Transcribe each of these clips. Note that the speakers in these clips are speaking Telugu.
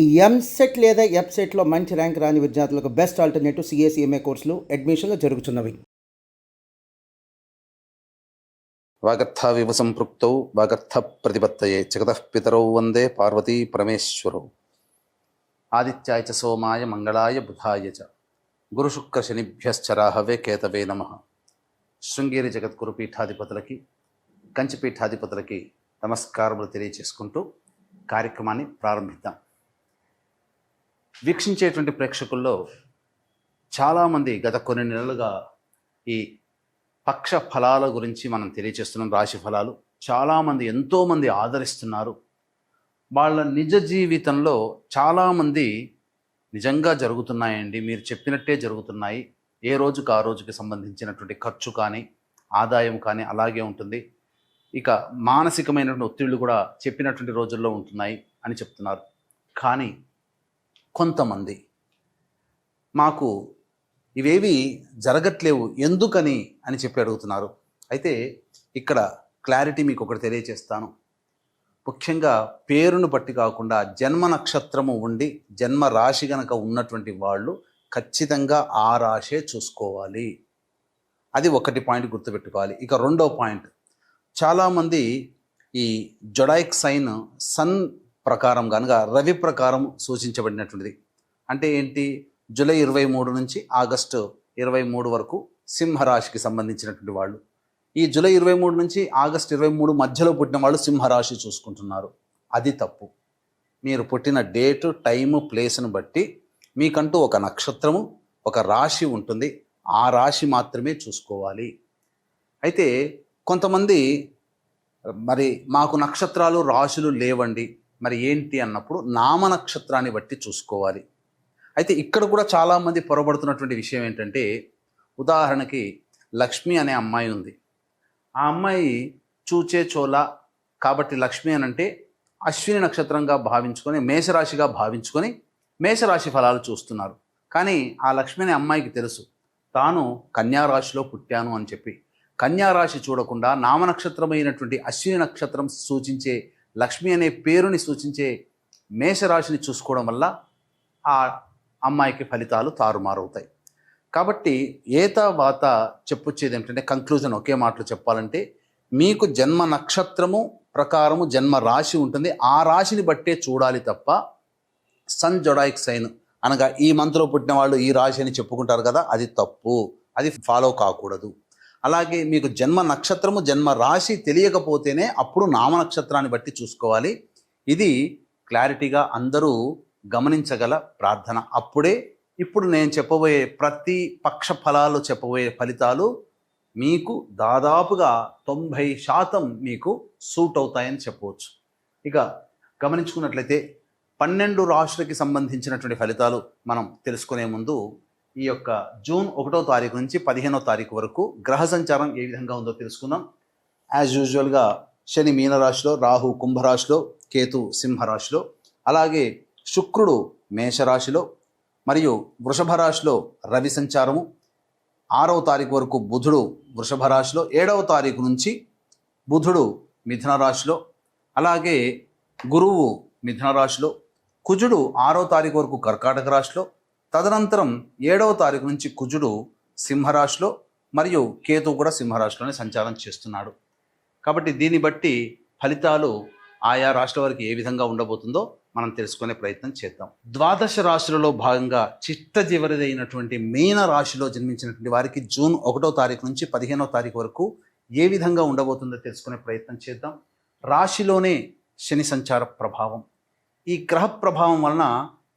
ఈ ఎంసెట్ లేదా ఎఫ్సెట్లో మంచి ర్యాంక్ రాని విద్యార్థులకు బెస్ట్ ఆల్టర్నేటివ్ సిఎస్ఈఎంఏ కోర్సులు అడ్మిషన్లు జరుగుతున్నవి. వాగర్థావివ సంపృక్తౌ వాగర్థ ప్రతిపత్తయే జగతః పితరౌ వందే పార్వతీ పరమేశ్వరౌ. ఆదిత్యాయ చ సోమాయ మంగళాయ బుధాయ చ గురుశుక్ర శనిభ్యశ్చరాహవే కేతవే నమః. శృంగేరి జగద్గురు పీఠాధిపతులకి, కంచి పీఠాధిపతులకి నమస్కారములు తెలియచేసుకుంటూ కార్యక్రమాన్ని ప్రారంభిద్దాం. వీక్షించేటువంటి ప్రేక్షకుల్లో చాలామంది గత కొన్ని నెలలుగా ఈ పక్ష ఫలాల గురించి మనం తెలియచేస్తున్నాం. రాశి ఫలాలు చాలామంది ఎంతోమంది ఆదరిస్తున్నారు. వాళ్ళ నిజ జీవితంలో చాలామంది నిజంగా జరుగుతున్నాయండి, మీరు చెప్పినట్టే జరుగుతున్నాయి, ఏ రోజుకు ఆ రోజుకి సంబంధించినటువంటి ఖర్చు కానీ ఆదాయం కానీ అలాగే ఉంటుంది, ఇక మానసికమైనటువంటి ఒత్తిళ్లు కూడా చెప్పినటువంటి రోజుల్లో ఉంటున్నాయి అని చెప్తున్నారు. కానీ కొంతమంది మాకు ఇవేవి జరగట్లేవు ఎందుకని అని చెప్పి అడుగుతున్నారు. అయితే ఇక్కడ క్లారిటీ మీకు ఒకటి తెలియచేస్తాను. ముఖ్యంగా పేరును బట్టి కాకుండా జన్మ నక్షత్రము ఉండి జన్మ రాశి గనక ఉన్నటువంటి వాళ్ళు ఖచ్చితంగా ఆ రాశే చూసుకోవాలి. అది ఒకటి పాయింట్ గుర్తుపెట్టుకోవాలి. ఇక రెండో పాయింట్, చాలామంది ఈ జొడాయిక్ సైన్ సన్ ప్రకారం కనుక రవి ప్రకారం సూచించబడినటువంటిది. అంటే ఏంటి, జూలై 23 నుంచి ఆగస్టు 23 వరకు సింహరాశికి సంబంధించినటువంటి వాళ్ళు. ఈ జూలై 23 నుంచి ఆగస్టు 23 మధ్యలో పుట్టిన వాళ్ళు సింహరాశి చూసుకుంటున్నారు. అది తప్పు. మీరు పుట్టిన డేటు, టైము, ప్లేస్ను బట్టి మీకంటూ ఒక నక్షత్రము, ఒక రాశి ఉంటుంది. ఆ రాశి మాత్రమే చూసుకోవాలి. అయితే కొంతమంది మరి మాకు నక్షత్రాలు రాశులు లేవండి, మరి ఏంటి అన్నప్పుడు నామ నక్షత్రాన్ని బట్టి చూసుకోవాలి. అయితే ఇక్కడ కూడా చాలామంది పొరబడుతున్నటువంటి విషయం ఏంటంటే, ఉదాహరణకి లక్ష్మి అనే అమ్మాయి ఉంది. ఆ అమ్మాయి చూచే చోళ కాబట్టి లక్ష్మి అని అంటే అశ్విని నక్షత్రంగా భావించుకొని మేషరాశిగా భావించుకొని మేషరాశి ఫలాలు చూస్తున్నారు. కానీ ఆ లక్ష్మి అనే అమ్మాయికి తెలుసు తాను కన్యారాశిలో పుట్టాను అని చెప్పి. కన్యారాశి చూడకుండా నామనక్షత్రమైనటువంటి అశ్విని నక్షత్రం సూచించే లక్ష్మి అనే పేరుని సూచించే మేషరాశిని చూసుకోవడం వల్ల ఆ అమ్మాయికి ఫలితాలు తారుమారవుతాయి. కాబట్టి ఏతావాత చెప్పొచ్చేది ఏమిటంటే, కంక్లూజన్ ఒకే మాటలో చెప్పాలంటే, మీకు జన్మ నక్షత్రము ప్రకారము జన్మ రాశి ఉంటుంది. ఆ రాశిని బట్టే చూడాలి తప్ప సన్ జొడాయిక్ సైన్ అనగా ఈ మంత్లో పుట్టిన వాళ్ళు ఈ రాశి అని చెప్పుకుంటారు కదా, అది తప్పు. అది ఫాలో కాకూడదు. అలాగే మీకు జన్మ నక్షత్రము జన్మ రాశి తెలియకపోతేనే అప్పుడు నామ నక్షత్రాన్ని బట్టి చూసుకోవాలి. ఇది క్లారిటీగా అందరూ గమనించగల ప్రార్థన. అప్పుడే ఇప్పుడు నేను చెప్పబోయే ప్రతి పక్ష ఫలాలు చెప్పబోయే ఫలితాలు మీకు దాదాపుగా 90% మీకు సూట్ అవుతాయని చెప్పవచ్చు. ఇక గమనించుకున్నట్లయితే 12 రాశులకి సంబంధించినటువంటి ఫలితాలు మనం తెలుసుకునే ముందు ఈ యొక్క జూన్ 1వ తారీఖు నుంచి 15వ తారీఖు వరకు గ్రహ సంచారం ఏ విధంగా ఉందో తెలుసుకుందాం. యాజ్ యూజువల్గా శని మీనరాశిలో, రాహు కుంభరాశిలో, కేతు సింహరాశిలో, అలాగే శుక్రుడు మేషరాశిలో మరియు వృషభ రాశిలో రవి సంచారము, 6వ తారీఖు వరకు బుధుడు వృషభ రాశిలో, 7వ తారీఖు నుంచి బుధుడు మిథున రాశిలో, అలాగే గురువు మిథున రాశిలో, కుజుడు 6వ తారీఖు వరకు కర్కాటక రాశిలో, తదనంతరం 7వ తారీఖు నుంచి కుజుడు సింహరాశిలో మరియు కేతు కూడా సింహరాశిలోనే సంచారం చేస్తున్నాడు. కాబట్టి దీన్ని బట్టి ఫలితాలు ఆయా రాశుల వారికి ఏ విధంగా ఉండబోతుందో మనం తెలుసుకునే ప్రయత్నం చేద్దాం. ద్వాదశ రాశులలో భాగంగా చిట్ట చివరిదైనటువంటి మీన రాశిలో జన్మించినటువంటి వారికి జూన్ 1వ తారీఖు నుంచి 15వ తారీఖు వరకు ఏ విధంగా ఉండబోతుందో తెలుసుకునే ప్రయత్నం చేద్దాం. రాశిలోనే శని సంచార ప్రభావం. ఈ గ్రహ ప్రభావం వలన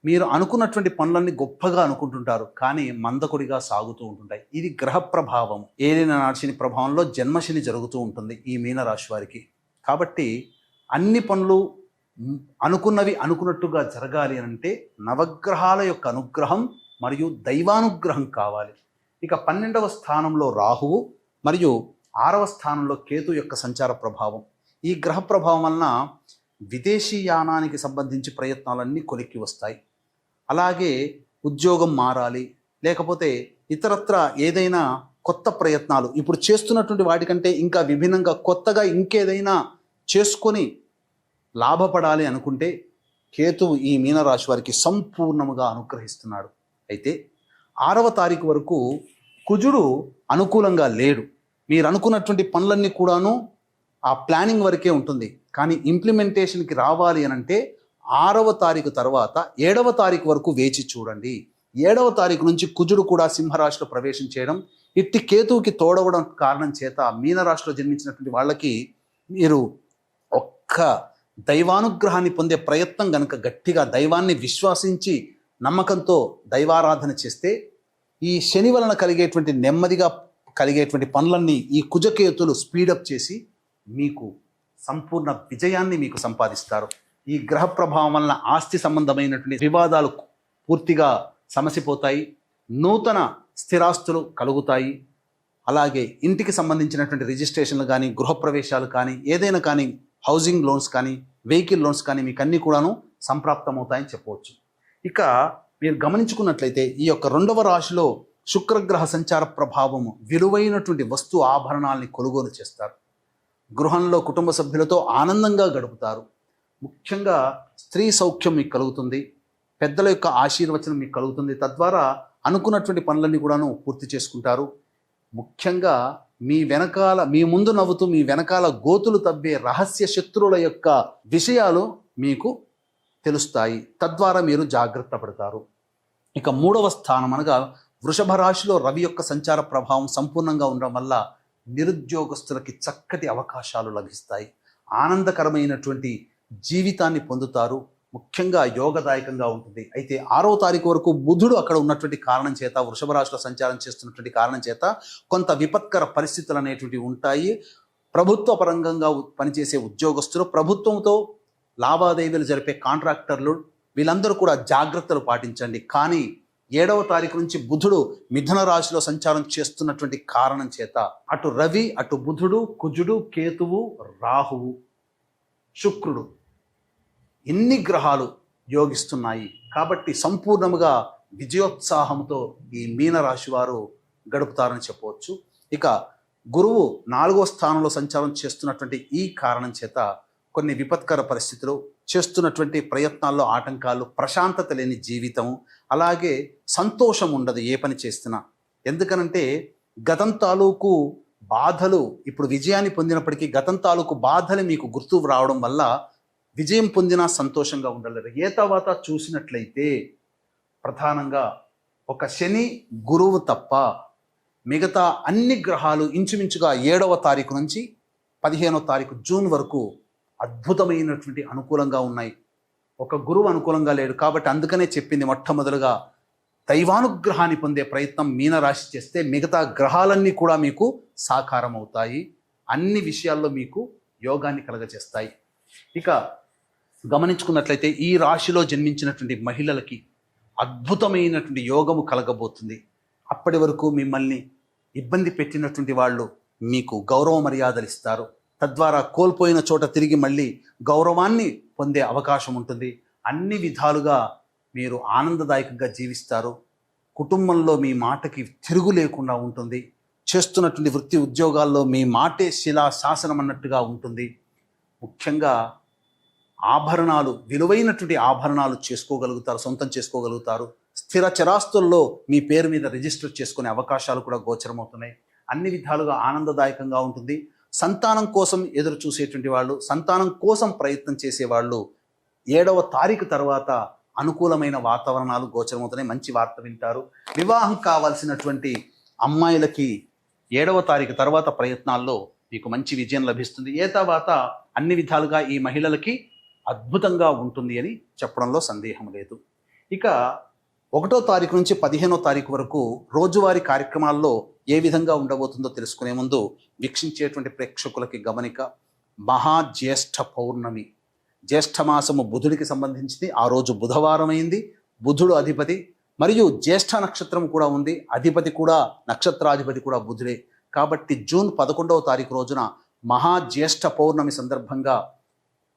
మీరు అనుకున్నటువంటి పనులన్నీ గొప్పగా అనుకుంటుంటారు, కానీ మందకొడిగా సాగుతూ ఉంటుంటాయి. ఇది గ్రహ ప్రభావం. ఏలిన నాశని ప్రభావంలో జన్మశని జరుగుతూ ఉంటుంది ఈ మీనరాశి వారికి. కాబట్టి అన్ని పనులు అనుకున్నవి అనుకున్నట్టుగా జరగాలి అంటే నవగ్రహాల యొక్క అనుగ్రహం మరియు దైవానుగ్రహం కావాలి. ఇక 12వ స్థానంలో రాహువు మరియు 6వ స్థానంలో కేతు యొక్క సంచార ప్రభావం. ఈ గ్రహ ప్రభావం వలన విదేశీ యానానికి సంబంధించి ప్రయత్నాలన్నీ కొలిక్కి వస్తాయి. అలాగే ఉద్యోగం మారాలి, లేకపోతే ఇతరత్ర ఏదైనా కొత్త ప్రయత్నాలు ఇప్పుడు చేస్తున్నటువంటి వాటికంటే ఇంకా విభిన్నంగా కొత్తగా ఇంకేదైనా చేసుకొని లాభపడాలి అనుకుంటే కేతువు ఈ మీనరాశి వారికి సంపూర్ణముగా అనుగ్రహిస్తున్నాడు. అయితే 6వ తారీఖు వరకు కుజుడు అనుకూలంగా లేడు. మీరు అనుకున్నటువంటి పనులన్నీ కూడాను ఆ ప్లానింగ్ వరకే ఉంటుంది. కానీ ఇంప్లిమెంటేషన్కి రావాలి అనంటే 6వ తారీఖు తర్వాత 7వ తారీఖు వరకు వేచి చూడండి. 7వ తారీఖు నుంచి కుజుడు కూడా సింహరాశిలో ప్రవేశం చేయడం, ఇట్టి కేతువుకి తోడవడం కారణం చేత మీనరాశిలో జన్మించినటువంటి వాళ్ళకి మీరు ఒక్క దైవానుగ్రహాన్ని పొందే ప్రయత్నం గనుక గట్టిగా దైవాన్ని విశ్వాసించి నమ్మకంతో దైవారాధన చేస్తే ఈ శని వలన కలిగేటువంటి నెమ్మదిగా కలిగేటువంటి పనులన్నీ ఈ కుజకేతులు స్పీడప్ చేసి మీకు సంపూర్ణ విజయాన్ని మీకు సంపాదిస్తారు. ఈ గ్రహ ప్రభావం వలన ఆస్తి సంబంధమైనటువంటి వివాదాలు పూర్తిగా సమసిపోతాయి. నూతన స్థిరాస్తులు కలుగుతాయి. అలాగే ఇంటికి సంబంధించినటువంటి రిజిస్ట్రేషన్లు కానీ, గృహప్రవేశాలు కానీ, ఏదైనా కానీ, హౌసింగ్ లోన్స్ కానీ, వెహికల్ లోన్స్ కానీ మీకు అన్నీ కూడాను సంప్రాప్తమవుతాయని చెప్పవచ్చు. ఇక మీరు గమనించుకున్నట్లయితే ఈ యొక్క 2వ రాశిలో శుక్రగ్రహ సంచార ప్రభావము విలువైనటువంటి వస్తు ఆభరణాలని కొనుగోలు చేస్తారు. గృహంలో కుటుంబ సభ్యులతో ఆనందంగా గడుపుతారు. ముఖ్యంగా స్త్రీ సౌఖ్యం మీకు కలుగుతుంది. పెద్దల యొక్క ఆశీర్వచనం మీకు కలుగుతుంది. తద్వారా అనుకున్నటువంటి పనులన్నీ కూడాను పూర్తి చేసుకుంటారు. ముఖ్యంగా మీ ముందు నవ్వుతూ మీ వెనకాల గోతులు తవ్వే రహస్య శత్రువుల యొక్క విషయాలు మీకు తెలుస్తాయి. తద్వారా మీరు జాగ్రత్త పడతారు. ఇక 3వ స్థానం అనగా వృషభ రాశిలో రవి యొక్క సంచార ప్రభావం సంపూర్ణంగా ఉండడం వల్ల నిరుద్యోగస్తులకి చక్కటి అవకాశాలు లభిస్తాయి. ఆనందకరమైనటువంటి జీవితాన్ని పొందుతారు. ముఖ్యంగా యోగదాయకంగా ఉంటుంది. అయితే 6వ తారీఖు వరకు బుధుడు అక్కడ ఉన్నటువంటి కారణం చేత, వృషభ రాశిలో సంచారం చేస్తున్నటువంటి కారణం చేత కొంత విపత్కర పరిస్థితులు అనేటువంటివి ఉంటాయి. ప్రభుత్వ పరంగా పనిచేసే ఉద్యోగస్తులు, ప్రభుత్వంతో లావాదేవీలు జరిపే కాంట్రాక్టర్లు, వీళ్ళందరూ కూడా జాగ్రత్తలు పాటించండి. కానీ 7వ తారీఖు నుంచి బుధుడు మిథున రాశిలో సంచారం చేస్తున్నటువంటి కారణం చేత అటు రవి, అటు బుధుడు, కుజుడు, కేతువు, రాహువు, శుక్రుడు ఎన్ని గ్రహాలు యోగిస్తున్నాయి. కాబట్టి సంపూర్ణముగా విజయోత్సాహంతో ఈ మీనరాశి వారు గడుపుతారని చెప్పవచ్చు. ఇక గురువు 4వ స్థానంలో సంచారం చేస్తున్నటువంటి ఈ కారణం చేత కొన్ని విపత్కర పరిస్థితులు, చేస్తున్నటువంటి ప్రయత్నాల్లో ఆటంకాలు, ప్రశాంతత లేని జీవితం, అలాగే సంతోషం ఉండదు ఏ పని చేస్తున్నా. ఎందుకనంటే గతం తాలూకు బాధలు ఇప్పుడు విజయాన్ని పొందినప్పటికీ గతం తాలూకు బాధలు మీకు గుర్తు రావడం వల్ల విజయం పొందినా సంతోషంగా ఉండలేరు. ఏ తర్వాత చూసినట్లయితే ప్రధానంగా ఒక శని, గురువు తప్ప మిగతా అన్ని గ్రహాలు ఇంచుమించుగా 7వ తారీఖు నుంచి 15వ తారీఖు జూన్ వరకు అద్భుతమైనటువంటి అనుకూలంగా ఉన్నాయి. ఒక గురువు అనుకూలంగా లేడు. కాబట్టి అందుకనే చెప్పింది మొట్టమొదలుగా దైవానుగ్రహాన్ని పొందే ప్రయత్నం మీనరాశి చేస్తే మిగతా గ్రహాలన్నీ కూడా మీకు సాకారం అవుతాయి. అన్ని విషయాల్లో మీకు యోగాన్ని కలగజేస్తాయి. ఇక గమనించుకున్నట్లయితే ఈ రాశిలో జన్మించినటువంటి మహిళలకి అద్భుతమైనటువంటి యోగము కలగబోతుంది. అప్పటి వరకు మిమ్మల్ని ఇబ్బంది పెట్టినటువంటి వాళ్ళు మీకు గౌరవ మర్యాదలు ఇస్తారు. తద్వారా కోల్పోయిన చోట తిరిగి మళ్ళీ గౌరవాన్ని పొందే అవకాశం ఉంటుంది. అన్ని విధాలుగా మీరు ఆనందదాయకంగా జీవిస్తారు. కుటుంబంలో మీ మాటకి తిరుగు లేకుండా ఉంటుంది. చేస్తున్నటువంటి వృత్తి ఉద్యోగాల్లో మీ మాటే శిలా శాసనం అన్నట్టుగా ఉంటుంది. ముఖ్యంగా ఆభరణాలు, విలువైనటువంటి ఆభరణాలు చేసుకోగలుగుతారు, సొంతం చేసుకోగలుగుతారు. స్థిర చరాస్తుల్లో మీ పేరు మీద రిజిస్టర్ చేసుకునే అవకాశాలు కూడా గోచరమవుతున్నాయి. అన్ని విధాలుగా ఆనందదాయకంగా ఉంటుంది. సంతానం కోసం ఎదురు చూసేటువంటి వాళ్ళు, సంతానం కోసం ప్రయత్నం చేసేవాళ్ళు 7వ తారీఖు తర్వాత అనుకూలమైన వాతావరణాలు గోచరమవుతున్నాయి. మంచి వార్త వింటారు. వివాహం కావాల్సినటువంటి అమ్మాయిలకి 7వ తారీఖు తర్వాత ప్రయత్నాల్లో మీకు మంచి విజయం లభిస్తుంది. ఏ తర్వాత అన్ని విధాలుగా ఈ మహిళలకి అద్భుతంగా ఉంటుంది అని చెప్పడంలో సందేహం లేదు. ఇక 1వ తారీఖు నుంచి 15వ తారీఖు వరకు రోజువారీ కార్యక్రమాల్లో ఏ విధంగా ఉండబోతుందో తెలుసుకునే ముందు వీక్షించేటువంటి ప్రేక్షకులకి గమనిక. మహాజ్యేష్ఠ పౌర్ణమి, జ్యేష్ఠమాసము బుధుడికి సంబంధించింది. ఆ రోజు బుధవారం అయింది. బుధుడు అధిపతి, మరియు జ్యేష్ఠ నక్షత్రం కూడా ఉంది. అధిపతి కూడా, నక్షత్రాధిపతి కూడా బుధుడే. కాబట్టి జూన్ 11వ తారీఖు రోజున మహాజ్యేష్ఠ పౌర్ణమి సందర్భంగా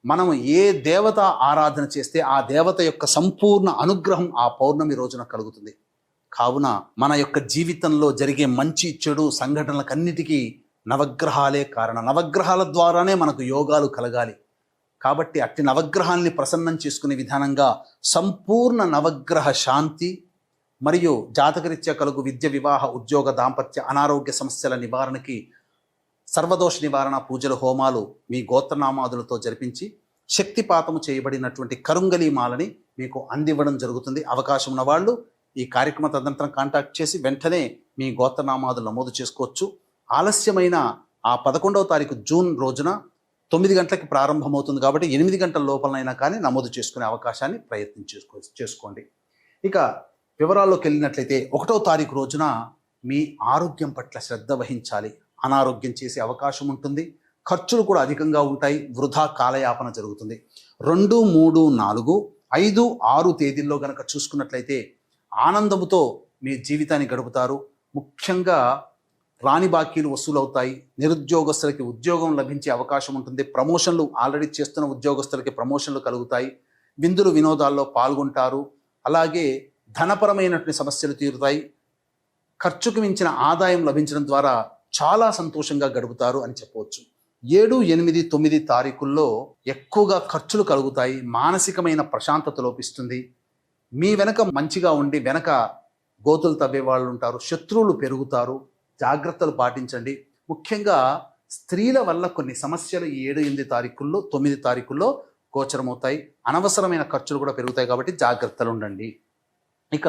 మనము ఏ దేవత ఆరాధన చేస్తే ఆ దేవత యొక్క సంపూర్ణ అనుగ్రహం ఆ పౌర్ణమి రోజున కలుగుతుంది. కావున మన యొక్క జీవితంలో జరిగే మంచి చెడు సంఘటనలకన్నిటికీ నవగ్రహాలే కారణం. నవగ్రహాల ద్వారానే మనకు యోగాలు కలగాలి. కాబట్టి అట్టి నవగ్రహాల్ని ప్రసన్నం చేసుకునే విధానంగా సంపూర్ణ నవగ్రహ శాంతి మరియు జాతకరీత్యా కలుగు విద్య, వివాహ, ఉద్యోగ, దాంపత్య, అనారోగ్య సమస్యల నివారణకి సర్వదోష నివారణ పూజలు, హోమాలు మీ గోత్రనామాదులతో జరిపించి శక్తిపాతము చేయబడినటువంటి కరుంగలి మాలని మీకు అందివ్వడం జరుగుతుంది. అవకాశం ఉన్న వాళ్ళు ఈ కార్యక్రమ తదనంతరం కాంటాక్ట్ చేసి వెంటనే మీ గోత్రనామాదులు నమోదు చేసుకోవచ్చు. ఆలస్యమైన ఆ 11వ తారీఖు జూన్ రోజున 9 గంటలకి ప్రారంభమవుతుంది కాబట్టి 8 గంటల లోపలనైనా కానీ నమోదు చేసుకునే అవకాశాన్ని ప్రయత్నం చేసుకోండి. ఇక వివరాల్లోకి వెళ్ళినట్లయితే 1వ తారీఖు రోజున మీ ఆరోగ్యం పట్ల శ్రద్ధ వహించాలి. అనారోగ్యం చేసే అవకాశం ఉంటుంది. ఖర్చులు కూడా అధికంగా ఉంటాయి. వృధా కాలయాపన జరుగుతుంది. 2, 3, 4, 5, 6 తేదీల్లో కనుక చూసుకున్నట్లయితే ఆనందముతో మీ జీవితాన్ని గడుపుతారు. ముఖ్యంగా రాని బాకీలు వసూలవుతాయి. నిరుద్యోగస్తులకి ఉద్యోగం లభించే అవకాశం ఉంటుంది. ప్రమోషన్లు ఆల్రెడీ చేస్తున్న ఉద్యోగస్తులకి ప్రమోషన్లు కలుగుతాయి. విందులు వినోదాల్లో పాల్గొంటారు. అలాగే ధనపరమైనటువంటి సమస్యలు తీరుతాయి. ఖర్చుకు మించిన ఆదాయం లభించడం ద్వారా చాలా సంతోషంగా గడుపుతారు అని చెప్పవచ్చు. 7, 8, 9 తారీఖుల్లో ఎక్కువగా ఖర్చులు కలుగుతాయి. మానసికమైన ప్రశాంతత లోపిస్తుంది. మీ వెనక మంచిగా ఉండి వెనక గోతులు తవ్వే వాళ్ళు ఉంటారు. శత్రువులు పెరుగుతారు. జాగ్రత్తలు పాటించండి. ముఖ్యంగా స్త్రీల వల్ల కొన్ని సమస్యలు 7, 8 తారీఖుల్లో 9 తారీఖుల్లో గోచరమవుతాయి. అనవసరమైన ఖర్చులు కూడా పెరుగుతాయి కాబట్టి జాగ్రత్తలు ఉండండి. ఇక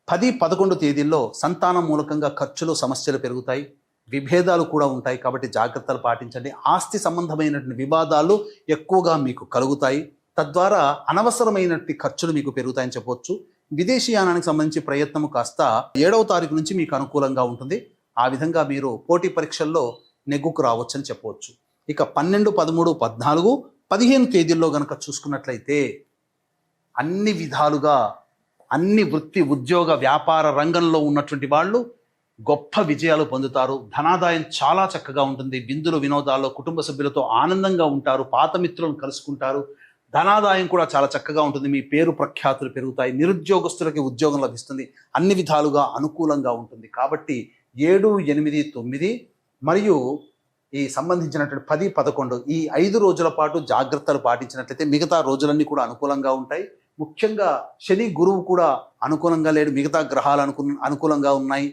10, 11 తేదీల్లో సంతానం మూలకంగా ఖర్చులు, సమస్యలు పెరుగుతాయి. విభేదాలు కూడా ఉంటాయి కాబట్టి జాగ్రత్తలు పాటించండి. ఆస్తి సంబంధమైనటువంటి వివాదాలు ఎక్కువగా మీకు కలుగుతాయి. తద్వారా అనవసరమైనటువంటి ఖర్చులు మీకు పెరుగుతాయని చెప్పవచ్చు. విదేశీయానానికి సంబంధించి ప్రయత్నము కాస్త 7వ తారీఖు నుంచి మీకు అనుకూలంగా ఉంటుంది. ఆ విధంగా మీరు పోటీ పరీక్షల్లో నెగ్గుకు రావచ్చని చెప్పవచ్చు. ఇక 12, 13, 14, 15 తేదీల్లో కనుక చూసుకున్నట్లయితే అన్ని విధాలుగా అన్ని వృత్తి, ఉద్యోగ, వ్యాపార రంగంలో ఉన్నటువంటి వాళ్ళు గొప్ప విజయాలు పొందుతారు. ధనాదాయం చాలా చక్కగా ఉంటుంది. విందులు వినోదాల్లో కుటుంబ సభ్యులతో ఆనందంగా ఉంటారు. పాత మిత్రులను కలుసుకుంటారు. ధనాదాయం కూడా చాలా చక్కగా ఉంటుంది. మీ పేరు ప్రఖ్యాతులు పెరుగుతాయి. నిరుద్యోగస్తులకి ఉద్యోగం లభిస్తుంది. అన్ని విధాలుగా అనుకూలంగా ఉంటుంది. కాబట్టి 7, 8, 9 మరియు ఈ సంబంధించినటువంటి 10, 11 ఈ 5 రోజుల పాటు జాగ్రత్తలు పాటించినట్లయితే మిగతా రోజులన్నీ కూడా అనుకూలంగా ఉంటాయి. ముఖ్యంగా శని, గురువు కూడా అనుకూలంగా లేడు. మిగతా గ్రహాలు అనుకూలంగా ఉన్నాయి.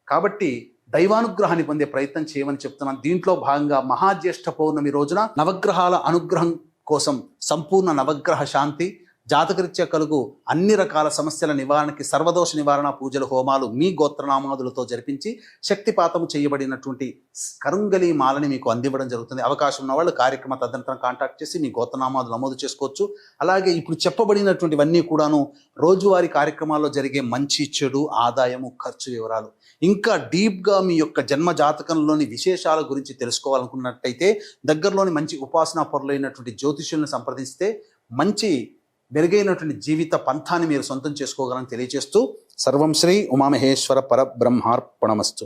కాబట్టి దైవానుగ్రహాన్ని పొందే ప్రయత్నం చేయమని చెప్తున్నాను. దీంట్లో భాగంగా మహాజ్యేష్ఠ పౌర్ణమి రోజున నవగ్రహాల అనుగ్రహం కోసం సంపూర్ణ నవగ్రహ శాంతి, జాతకరీత్యా కలుగు అన్ని రకాల సమస్యల నివారణకి సర్వదోష నివారణ పూజలు, హోమాలు మీ గోత్రనామాదులతో జరిపించి శక్తిపాతము చేయబడినటువంటి కరుంగలి మాలని మీకు అందివ్వడం జరుగుతుంది. అవకాశం ఉన్న వాళ్ళు కార్యక్రమ తదనంతరం కాంటాక్ట్ చేసి మీ గోత్రనామాదులు నమోదు చేసుకోవచ్చు. అలాగే ఇప్పుడు చెప్పబడినటువంటివన్నీ కూడాను రోజువారీ కార్యక్రమాల్లో జరిగే మంచి, చెడు, ఆదాయము, ఖర్చు వివరాలు. ఇంకా డీప్గా మీ యొక్క జన్మ జాతకంలోని విశేషాల గురించి తెలుసుకోవాలనుకున్నట్టయితే దగ్గరలోని మంచి ఉపాసనా పరులైనటువంటి జ్యోతిష్యుల్ని సంప్రదిస్తే మంచి మెరుగైనటువంటి జీవిత పంథాన్ని మీరు సొంతం చేసుకోగలని తెలియజేస్తూ సర్వం శ్రీ ఉమామహేశ్వర పరబ్రహ్మార్పణమస్తు.